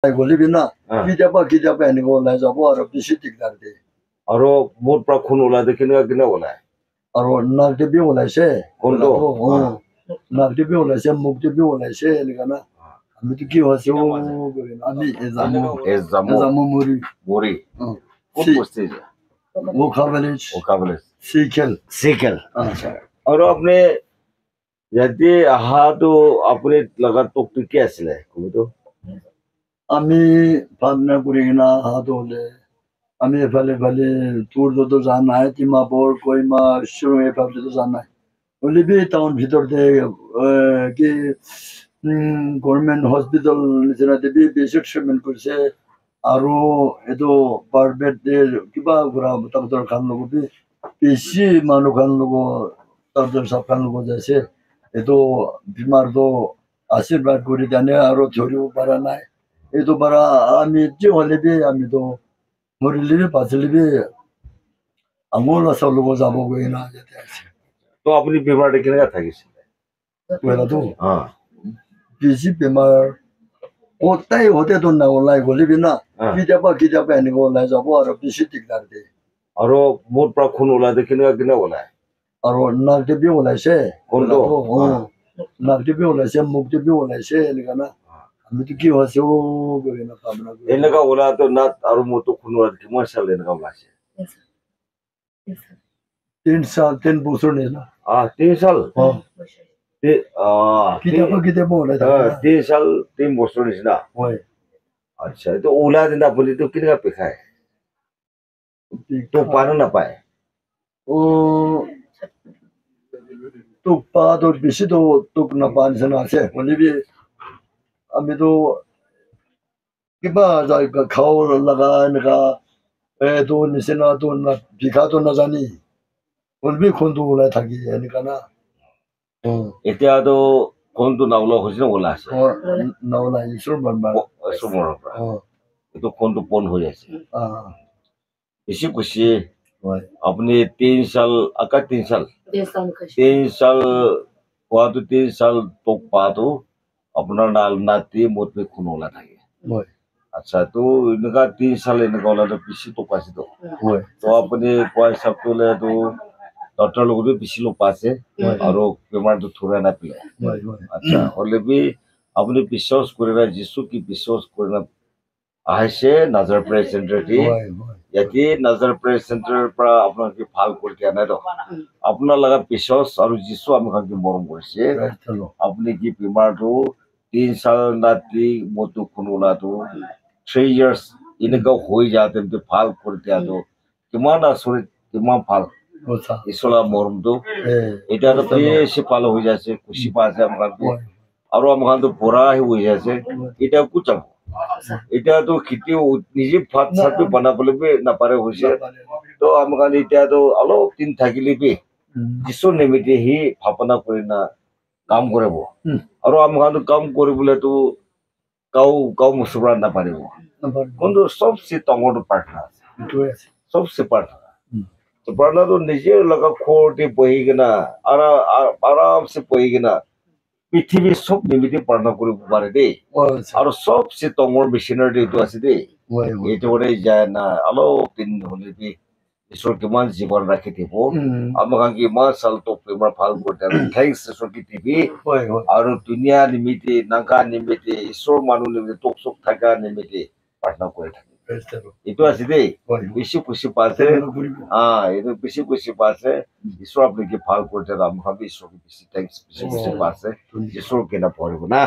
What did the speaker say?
গলিবি না কেতিয়াবা এনেকুৱা ওলাই যাব আৰু বেছি দিগদাৰ দিয়ে আৰু মোৰ পৰা খুন ওলাই কেনেকুৱা ওলাই আৰু নাকটিপি ওলাইছে কোনটো নাকটিপি ওলাইছে মুখটিপি ওলাইছে এনেকুৱা না আমিতো কি হৈছে আমি এজামো মৰি ওখাবেলিজ চিকেল আৰু আপুনি ইয়াতে আহাটো আপুনি লগাত তোকটো কি আছিলে কবিতো আমি ভাবনা কৰি কিনা অহাটো হ'লে আমি এফালে তোৰতো যোৱা নাই ডিমাপুৰ কহিমা শ্বিলং এইফালেতো যোৱা নাই হ'লেবি টাউন ভিতৰতে কি গভৰ্ণমেণ্ট হস্পিটেল নিচিনা দেৱী বেছি ট্ৰিটমেণ্ট কৰিছে আৰু এইটো প্ৰাইভেট কিবা ডক্টৰ খান লগত বেছি মানুহ খান লগত ডক্টৰ চাপ খান লগত যাইছে এইটো বেমাৰটো আশীৰ্বাদ কৰি জানে আৰু ধৰিব পৰা নাই এইটো পৰা আমি যি হ'লেবি আমিতো মৰিলেবি বাচিলেবি আঙুল আচাৰ ল'ব যাবগৈ না ইয়াতে আছে তো আপুনি বেমাৰটো কেনেকৈ থাকিছিলে পইলাটো বেছি বেমাৰ কতাই হতেতো ওলাই গলিবি না কেতিয়াবা এনেকুৱা ওলাই যাব আৰু বেছি দিগদাৰ দিয়ে আৰু মোৰ পৰা খুন ওলাই কেনেকুৱা ওলাই আৰু নাকটিপি ওলাইছে কোনটো নাকটিপি ওলাইছে মুখটিপি ওলাইছে এনেকুৱা না আমিতো কি হৈছে এনেকুৱা ওলাইতো নাক আৰু মুখটো খুন ওলাই কিমান চাল এনেকুৱা ওলাইছে 3 বছৰ নিচিনা 3 সাল কেতিয়াবা ওলাই 3 সাল 3 বছৰ নিচিনা হয় আচ্ছা এইটো ওলাই দিনা আপুনিতো কেনেকুৱা পেখায় তোক পায় নাপায় তোক পাতো বেছিতো তোক নাপা নিচিনা আছে হ'লেবি আমিতো কিবা খাব লগা এনেকা এইটো নিচিনাটো বিষাটো নাজানি হ'লেবি খুনটো ওলাই থাকি এনেকা না এতিয়াতো খুনটো নাওলা হৈছে ওলাই আছে নাওলাই চুমৰৰ পৰা এইটো খুনটো পন হৈ আছে বেছি খুশি আপুনি 3 সাল 3 সাল হোৱাটো 3 সাল তোক পাতো আপোনাৰ নাতি মত খুন ওলাই থাকে আচ্ছা তো এনেকুৱা 3 সাল এনেকুৱা ওলালে বেছি তোক পাইছে তো আপুনি কোৱা হিচাপটো হ'লেতো ডক্টৰ লগতো বেছি লোক পাইছে আৰু বেমাৰটো থোৰা নাপালে আচ্ছা হ'লেবি আপুনি বিশ্বাস কৰি না যিছু কি বিশ্বাস কৰি না আহিছে নাজাৰ প্ৰেয়াৰ চেণ্টাৰ দি ইয়াতে নাজাৰ প্ৰেয়াৰ চেণ্টাৰৰ পৰা আপোনালোকে ভাল কৰি দিয়া নাই আপোনাৰ লগা বিশ্বাস আৰু যিছু আমাক মৰম কৰিছে আপুনি কি বেমাৰটো 3 সাল নাতি মতো খুন ওলাটো 3 years এনেকুৱা হৈ যাওঁতে ভাল কৰি দিয়াটো কিমান আচৰিত কিমান ভাল ঈশ্বৰৰ মৰমটো এতিয়াতো বেছি ভাল হৈ যাইছে খুচি পাইছে আমাক আৰু আমাক বৰা হৈ যাইছে এতিয়া ক'ত যাব এতিয়াতো খেতিও নিজে ভাত চাতটো বনাবলৈ নাপাৰে হৈছে তো আমাক এতিয়াতো অলপ দিন থাকিলেবি কিছু নিমিত্তে সি ভাৱনা কৰি না কাম কৰিব আৰু আমাক কাম কৰিবলৈতো কাও মুচুৰা নাপাৰিব কিন্তু চবচে ডাঙৰটো প্ৰাৰ্থনা আছে চবচে প্ৰাৰ্থনাটো নিজে লগা খৰতে বহি কিনা আৰামছে বহি কিনা পৃথিৱীৰ চব নিমিত্তে প্ৰাৰ্থনা কৰিব পাৰে দেই আৰু চবচে ডাঙৰ মেচিনাৰী এইটো আছে দেই এইটো মানে যায় না অলপ দিন হ'লে ঈশ্বৰ কিমান জীৱন ৰাখি দিব আমাক ইমান চালটো বেমাৰ ভাল কৰি থেংকছ ঈশ্বৰ কি টিভি আৰু দুনিয়া নিমিত্তে নাগা নিমিত্তে ঈশ্বৰ মানুহ নিমিত্তে তোক চোক থকা নিমিত্তে প্ৰাৰ্থনা কৰি থাকে এইটো আছে দেই বেছি খুচি পাইছে এইটো বেছি খুচি পাইছে ঈশ্বৰ আপোনালোকে ভাল কৰি দিয়ক আমাক ঈশ্বৰকে বেছি থেংকছ বেছি খুচি পাইছে ঈশ্বৰ কেনে পঢ়িব না